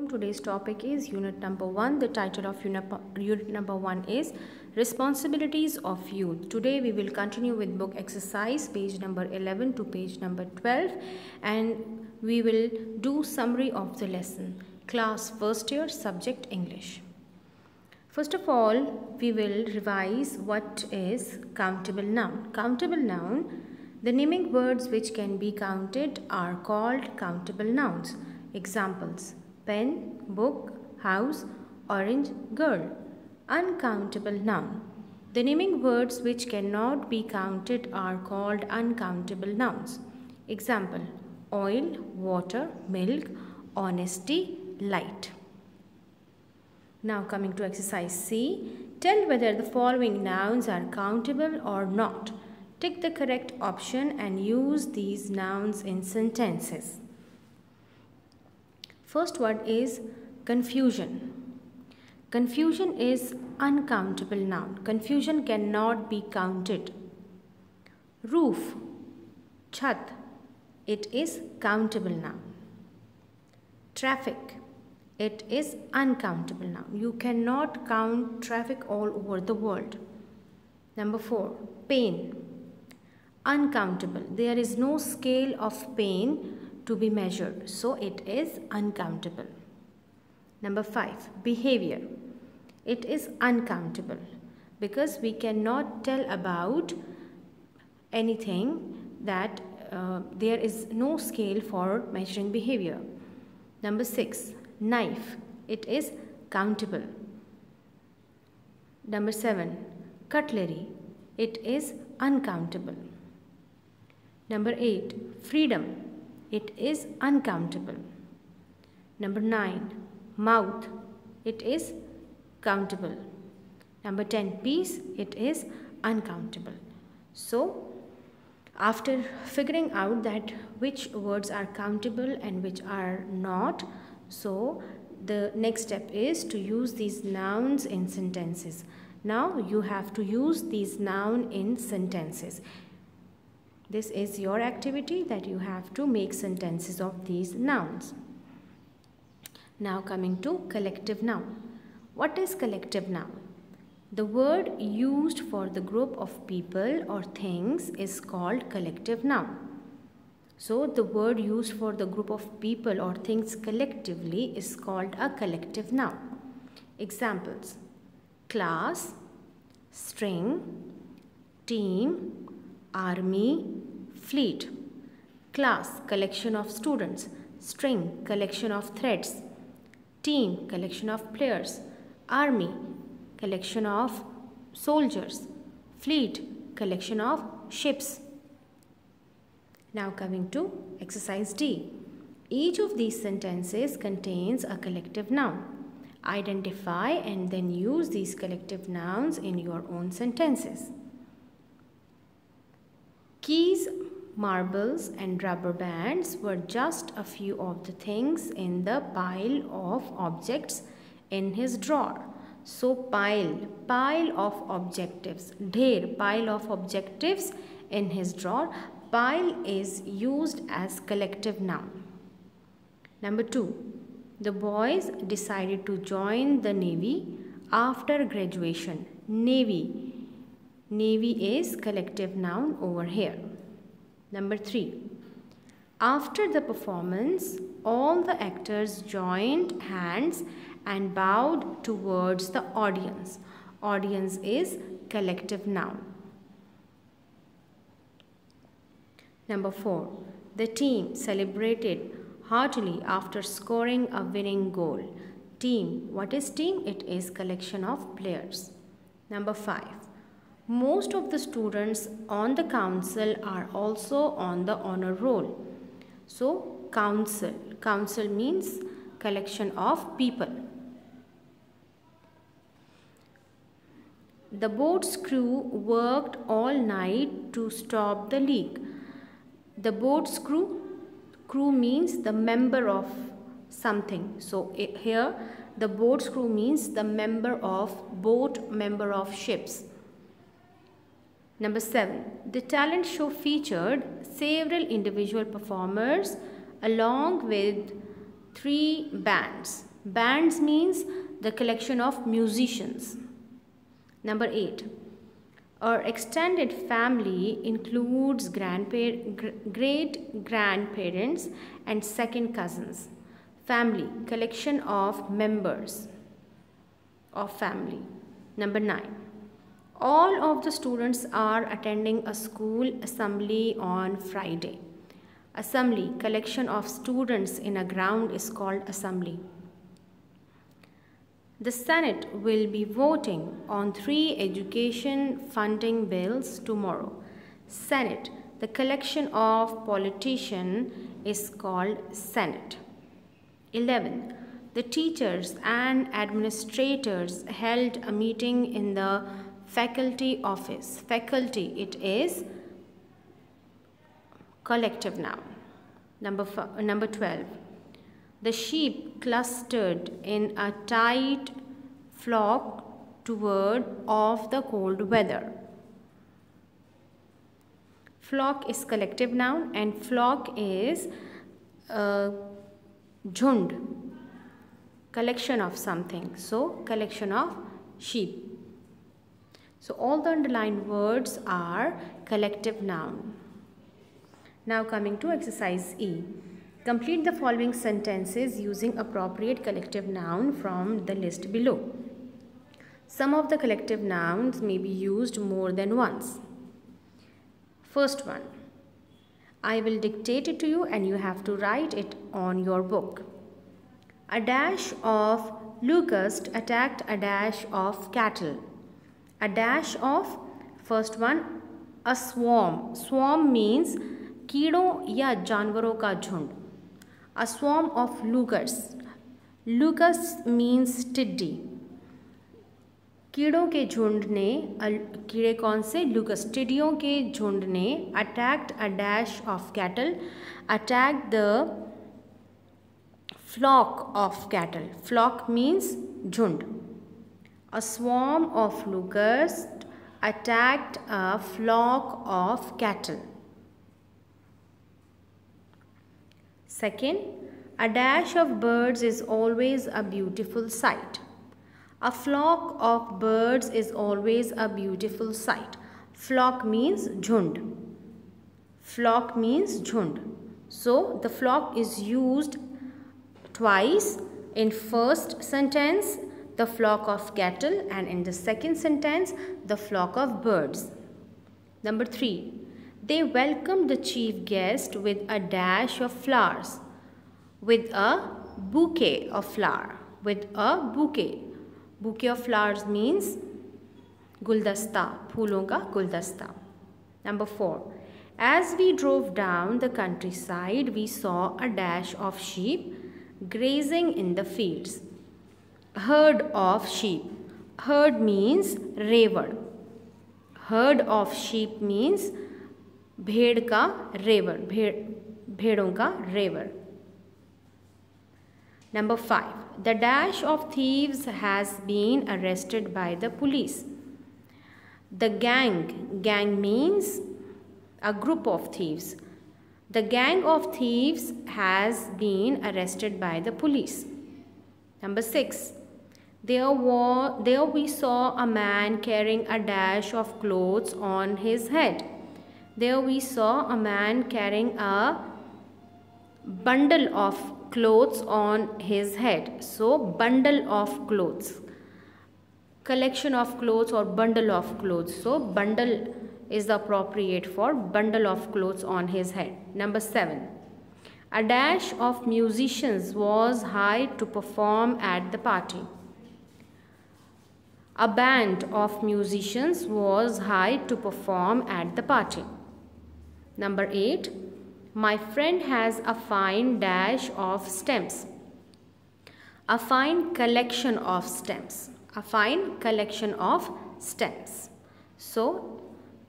everyone. Today's topic is unit number 1. The title of unit number 1 is Responsibilities of Youth. Today we will continue with book exercise page number 11 to page number 12, and we will do summary of the lesson. Class first year, subject English. First of all, we will revise what is countable noun. Countable noun, the naming words which can be counted are called countable nouns. Examples: pen, book, house, orange, girl. Uncountable noun, the naming words which cannot be counted are called uncountable nouns. Example: oil, water, milk, honesty, light. Now coming to exercise C, tell whether the following nouns are countable or not. Tick the correct option and use these nouns in sentences. First word is confusion. Confusion is uncountable noun. Confusion cannot be counted. Roof, chhat, it is countable noun. Traffic, it is uncountable noun. You cannot count traffic all over the world. Number 4, pain, uncountable. There is no scale of pain to be measured, so it is uncountable. Number 5, behavior. It is uncountable because we cannot tell about anything that there is no scale for measuring behavior. Number 6, knife. It is countable. Number 7, cutlery. It is uncountable. Number 8, freedom. It is uncountable. Number 9, mouth. It is countable. Number 10, peace. It is uncountable. So, after figuring out that which words are countable and which are not, so the next step is to use these nouns in sentences. Now you have to use these nouns in sentences. This is your activity, that you have to make sentences of these nouns. Now coming to collective noun. What is collective noun? The word used for the group of people or things is called collective noun. So the word used for the group of people or things collectively is called a collective noun. Examples: class, string, team, army, fleet. Class, collection of students. String, collection of threads. Team, collection of players. Army, collection of soldiers. Fleet, collection of ships. Now coming to exercise D. Each of these sentences contains a collective noun. Identify and then use these collective nouns in your own sentences. Keys, marbles and rubber bands were just a few of the things in the pile of objects in his drawer. So pile of objectives. Dher, pile of objectives in his drawer. Pile is used as collective noun. Number 2. The boys decided to join the Navy after graduation. Navy. Navy is collective noun over here. Number 3. After the performance, all the actors joined hands and bowed towards the audience. Audience is collective noun. Number 4. The team celebrated heartily after scoring a winning goal. Team. What is team? It is collection of players. Number 5. Most of the students on the council are also on the honor roll. So, council. Council means collection of people. The boat's crew worked all night to stop the leak. The boat's crew means the member of something. So, here the boat's crew means the member of ships. Number 7. The talent show featured several individual performers along with 3 bands. Bands means the collection of musicians. Number 8. Our extended family includes great-grandparents and second cousins. Family, collection of members of family. Number 9. All of the students are attending a school assembly on Friday. Assembly, collection of students in a ground, is called assembly. The Senate will be voting on 3 education funding bills tomorrow. Senate, the collection of politicians, is called Senate. 11. The teachers and administrators held a meeting in the faculty office. Faculty, it is collective noun. Number 12. The sheep clustered in a tight flock toward of the cold weather. Flock is collective noun and flock is jhund, collection of something. So collection of sheep. So all the underlined words are collective noun. Now coming to exercise E. Complete the following sentences using appropriate collective noun from the list below. Some of the collective nouns may be used more than once. First one. I will dictate it to you and you have to write it on your book. A dash of locust attacked a dash of cattle. A dash of, first one, a swarm. Swarm means कीड़ों या जानवरों का झुंड. A swarm of locusts. Locust means टिड्डी. कीड़ों के झुंड ने, कीड़े कौन से? लुकस. टिड्डियों के झुंड ने attacked a dash of cattle. Attack the flock of cattle. Flock means झुंड. A swarm of locust attacked a flock of cattle. Second, a dash of birds is always a beautiful sight. A flock of birds is always a beautiful sight. Flock means jhund. Flock means jhund. So the flock is used twice. In first sentence, the flock of cattle, and in the second sentence, the flock of birds. Number 3. They welcomed the chief guest with a dash of flowers. With a bouquet of flower. With a bouquet. Bouquet of flowers means guldasta, फूलों का गुलदस्ता. Number 4. As we drove down the countryside, we saw a dash of sheep grazing in the fields. Herd of sheep. Herd means रेवड़. Herd of sheep means भेड़ का रेवड़, भेड़ों का रेवड़. Number 5. The dash of thieves has been arrested by the police. The gang means a group of thieves. The gang of thieves has been arrested by the police. Number 6. There we saw a man carrying a dash of clothes on his head. There we saw a man carrying a bundle of clothes on his head. So bundle of clothes, collection of clothes or bundle of clothes. So bundle is the appropriate for bundle of clothes on his head. Number 7. A dash of musicians was hired to perform at the party. A band of musicians was hired to perform at the party. Number 8. My friend has a fine dash of stems. A fine collection of stems. A fine collection of stems. So,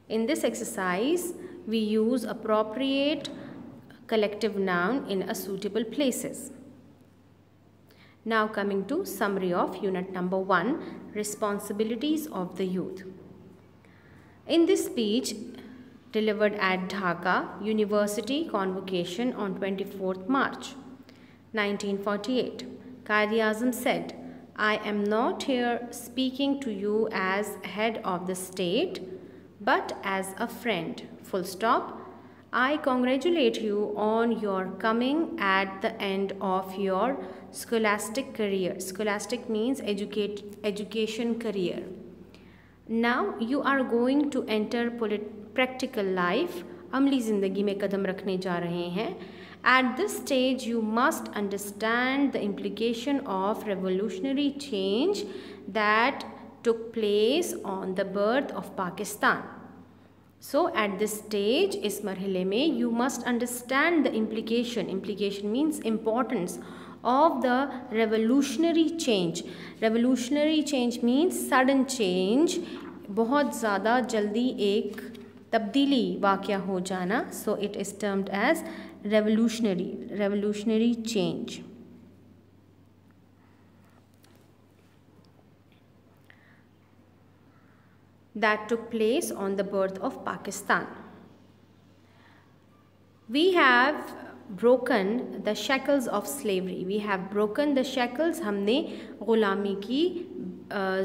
in this exercise, we use appropriate collective noun in a suitable places. Now coming to summary of unit number 1, responsibilities of the youth. In this speech, delivered at Dhaka University Convocation on 24th March 1948, Quaid-e-Azam said, I am not here speaking to you as head of the state, but as a friend. Full stop. I congratulate you on your coming at the end of your scholastic career. Scholastic means education career. Now you are going to enter practical life. अमली ज़िंदगी में कदम रखने जा रहे हैं. At this stage, you must understand the implication of revolutionary change that took place on the birth of Pakistan. So, at this stage, इस मरहले में, you must understand the implication. Implication means importance of the revolutionary change. Revolutionary change means sudden change. बहुत ज़्यादा जल्दी एक तब्दीली वाक़या हो जाना. So, it is termed as revolutionary change. That took place on the birth of Pakistan. We have broken the shackles of slavery. We have broken the shackles. हमने ग़ुलामी की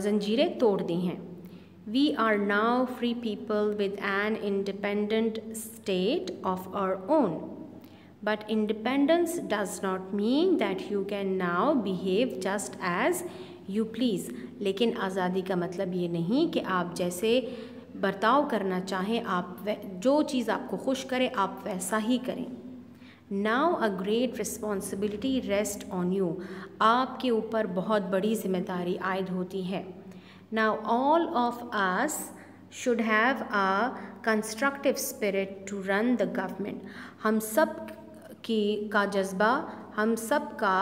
ज़ंजीरें तोड़ दी हैं. We are now free people with an independent state of our own. But independence does not mean that you can now behave just as you please. लेकिन आज़ादी का मतलब ये नहीं कि आप जैसे बर्ताव करना चाहें, आप जो चीज़ आपको खुश करे आप वैसा ही करें. Now a great responsibility rests on you. आपके ऊपर बहुत बड़ी जिम्मेदारी आयद होती है. Now all of us should have a constructive spirit to run the government. हम सब का जज्बा, हम सब का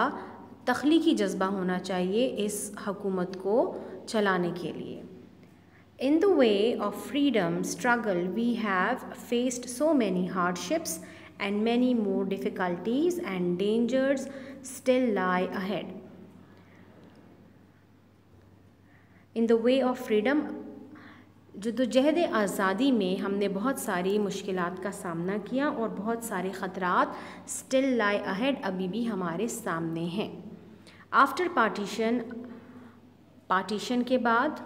तख्लीकी जज्बा होना चाहिए इस हुकूमत को चलाने के लिए. In the way of freedom struggle, we have faced so many hardships and many more difficulties and dangers still lie ahead. In the way of freedom, जद्दोजहद आज़ादी में हमने बहुत सारी मुश्किलात का सामना किया और बहुत सारे ख़तरात still lie ahead अभी भी हमारे सामने हैं. After partition के बाद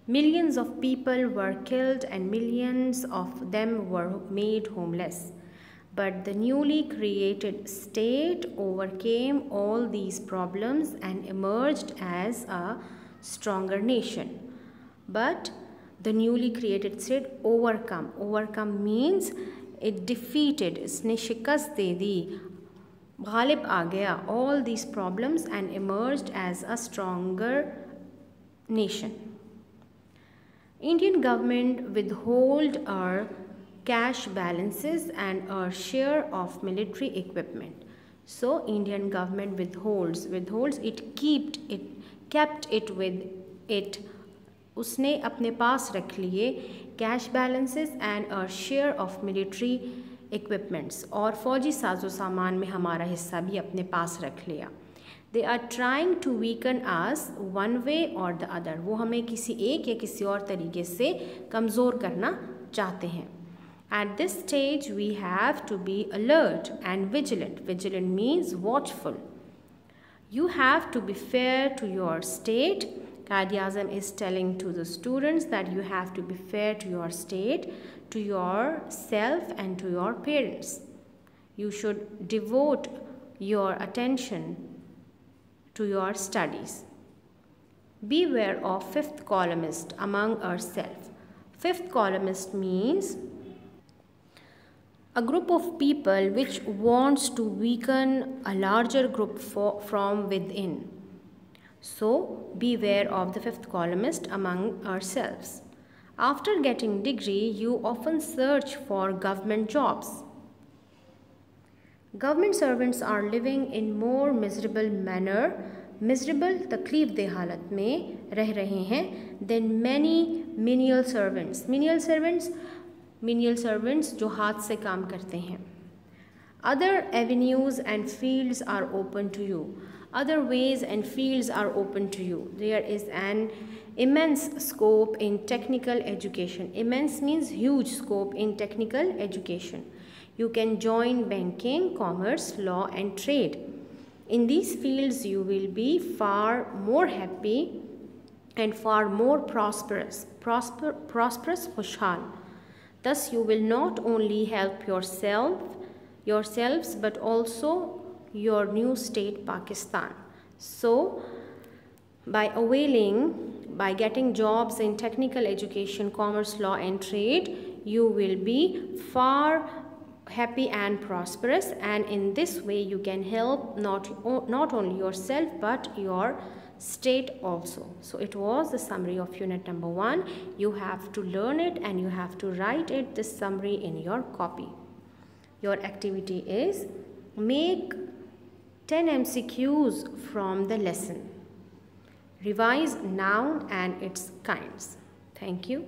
millions of people were killed and millions of them were made homeless. But the newly created state overcame all these problems and emerged as a stronger nation. But the newly created state overcome means it defeated, इसने शिकस्त दे दी, गालिब आ गया, all these problems and emerged as a stronger nation. Indian government withhold our cash balances and our share of military equipment. So Indian government withholds it, kept it with it. उसने अपने पास रख लिए cash balances and और share of military equipments, और फ़ौजी साजो सामान में हमारा हिस्सा भी अपने पास रख लिया. They are trying to weaken us one way or the other. वो हमें किसी एक या किसी और तरीके से कमज़ोर करना चाहते हैं. At this stage we have to be alert and vigilant. Vigilant means watchful. You have to be fair to your state. Quaid-e-Azam is telling to the students that you have to be fair to your state, to yourself and to your parents. You should devote your attention to your studies. Beware of fifth columnist among ourselves. Fifth columnist means a group of people which wants to weaken a larger group from within. So, beware of the fifth columnist among ourselves. After getting degree, you often search for government jobs. Government servants are living in more miserable manner, miserable तकलीफ दे हालत में रह रहे हैं, than many menial servants. Menial servants जो हाथ से काम करते हैं. Other avenues and fields are open to you. Other ways and fields are open to you. There is an immense scope in technical education. Immense means huge scope in technical education. You can join banking, commerce, law and trade. In these fields, you will be far more happy and far more prosperous, खुशहाल. Thus, you will not only help yourselves, but also your new state, Pakistan. So, by getting jobs in technical education, commerce, law, and trade, you will be far happy and prosperous, and in this way you can help not only yourself but your state also. So it was the summary of unit number 1. You have to learn it and you have to write it, this summary, in your copy. Your activity is make 10 MCQs from the lesson. Revise noun and its kinds. Thank you.